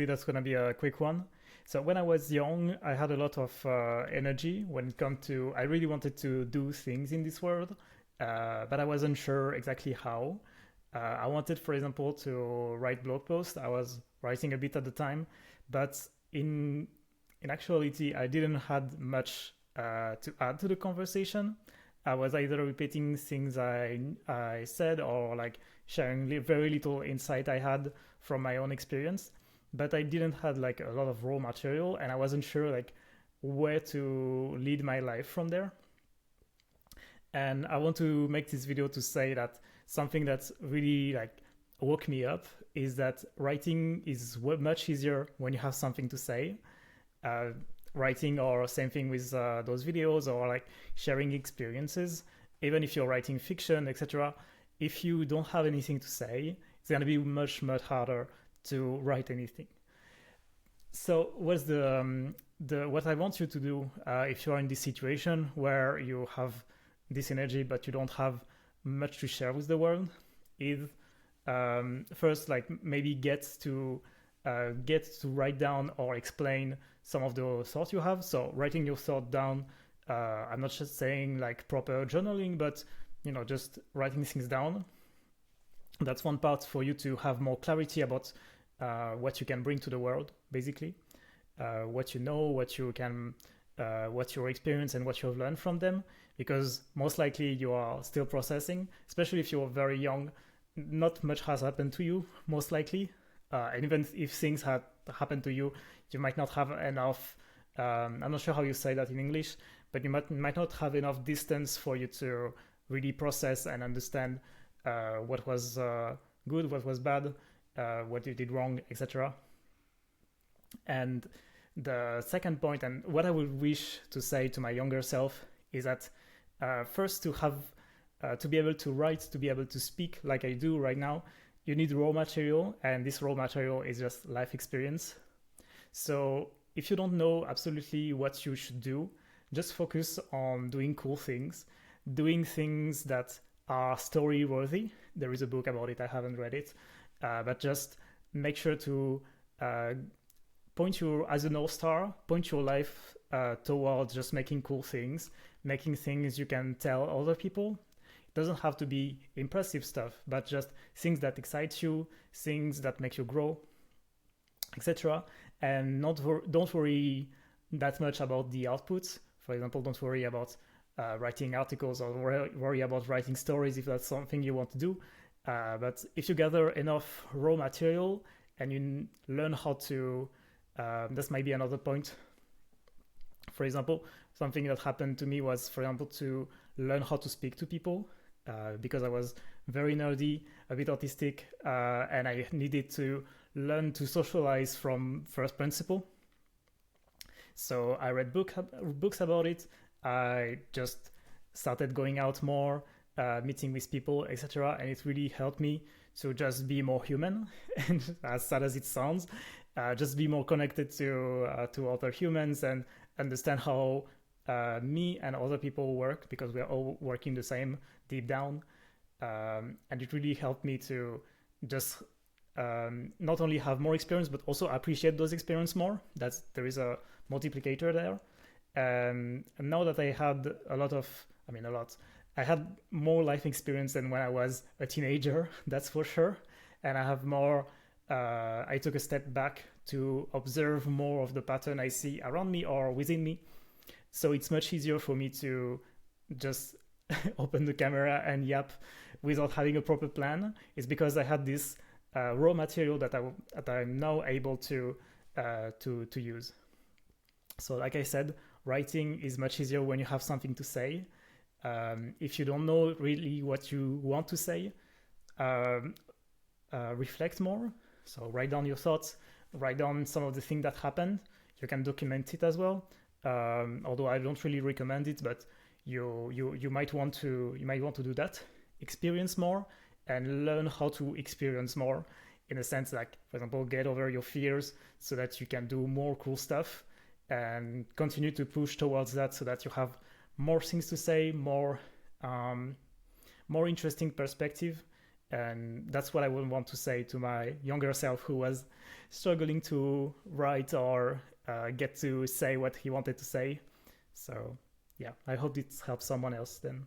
That's gonna be a quick one. So when I was young, I had a lot of energy when it comes to, I really wanted to do things in this world, but I wasn't sure exactly how. I wanted, for example, to write blog posts. I was writing a bit at the time, but in in actuality, I didn't had much to add to the conversation. I was either repeating things I said or like sharing very little insight I had from my own experience, but I didn't had like a lot of raw material, and I wasn't sure like where to lead my life from there. And I want to make this video to say that something that's really like woke me up is that writing is much easier when you have something to say. uh, Writing, or same thing with those videos, or like sharing experiences, even if you're writing fiction, etc. If you don't have anything to say, it's going to be much harder to write anything. So what's the what I want you to do, if you're in this situation where you have this energy but you don't have much to share with the world, is first like maybe get to write down or explain some of the thoughts you have. So writing your thought down, I'm not just saying like proper journaling, but just writing things down. That's one part for you to have more clarity about what you can bring to the world, basically, what you know, what your experience and what you've learned from them, because most likely you are still processing, especially if you're very young. Not much has happened to you, most likely, and even if things had happened to you, you might not have enough. I'm not sure how you say that in English, but you might not have enough distance for you to really process and understand what was good, what was bad, what you did wrong, etc. And the second point, and what I would wish to say to my younger self, is that first to be able to write, to be able to speak like I do right now, you need raw material, and this raw material is just life experience. So if you don't know absolutely what you should do, just focus on doing cool things, doing things that are story worthy. There is a book about it, I haven't read it, but just make sure to as a North Star, point your life towards just making cool things, making things you can tell other people. It doesn't have to be impressive stuff, but just things that excite you, things that make you grow, etc. And don't worry that much about the outputs. For example, don't worry about writing articles, or worry about writing stories if that's something you want to do. But if you gather enough raw material and you learn how to, this might be another point. For example, something that happened to me was, for example, to learn how to speak to people, because I was very nerdy, a bit autistic, and I needed to learn to socialize from first principle. So I read books about it. I just started going out more, meeting with people, etc. And it really helped me to just be more human. And as sad as it sounds, just be more connected to other humans and understand how me and other people work, because we're all working the same deep down. And it really helped me to just not only have more experience, but also appreciate those experiences more. There is a multiplicator there. And now that I had I had more life experience than when I was a teenager, that's for sure. And I have more, I took a step back to observe more of the pattern I see around me or within me. So it's much easier for me to just open the camera and yap without having a proper plan. It's because I had this raw material that I'm now able to use. So like I said, writing is much easier when you have something to say. If you don't know really what you want to say, reflect more. So write down your thoughts, write down some of the things that happened. You can document it as well. Although I don't really recommend it, but you might want to do that. Experience more and learn how to experience more, in a sense, like, for example, get over your fears so that you can do more cool stuff, and continue to push towards that so that you have more things to say, more interesting perspective, And that's what I would want to say to my younger self who was struggling to write or get to say what he wanted to say. So yeah, I hope it helps someone else then.